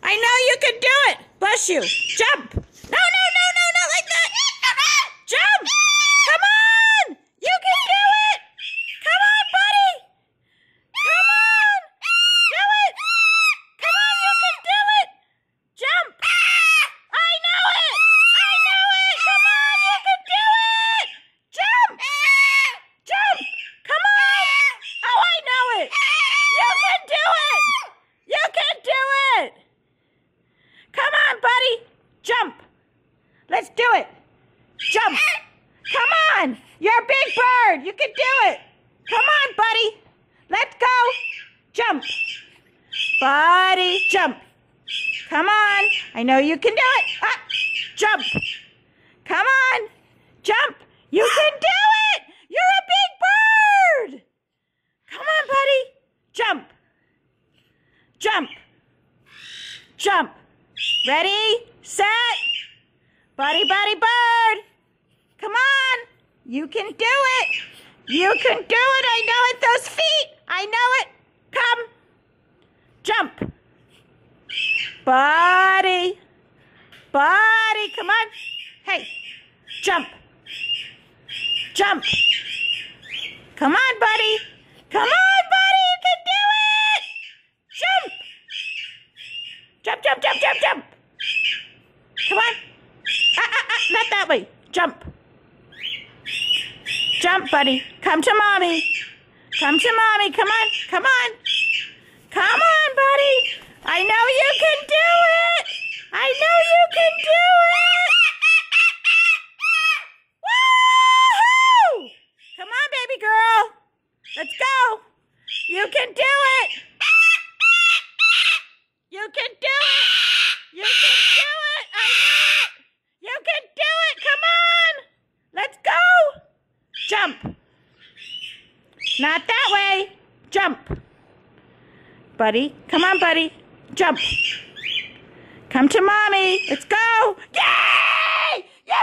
I know you can do it. Bless you. Jump. No, not like that. Jump. Come on. You can do it. Come on, buddy. Come on. Do it. Come on, you can do it. Jump. I know it. I know it. Come on, you can do it. Jump. Jump. Come on. Oh, I know it. You can do it. You can do it. Come on, buddy. Jump. Let's do it. Jump. Come on. You're a big bird. You can do it. Come on, buddy. Let's go. Jump. Buddy, jump. Come on. I know you can do it. Ah, jump. Come on. Jump. You can do it. You're a big bird. Come on, buddy. Jump. Jump. Jump. Ready, set. Buddy, bird. Come on. You can do it. You can do it. I know it. Those feet. I know it. Come. Jump. Buddy. Buddy, come on. Hey, jump. Jump. Come on, buddy. Come on, buddy. You can do it. Jump. Jump, jump, jump, jump, jump. Come on. Not that way. Jump. Jump, buddy. Come to mommy. Come to mommy. Come on. Come on. Come on, buddy. I know you can do it. I know you can do it. Woo-hoo! Come on, baby girl. Let's go. You can do it. You can do it. You can do it. I know it. You can do it. Come on. Let's go. Jump. Not that way. Jump. Buddy. Come on, buddy. Jump. Come to mommy. Let's go. Yay! You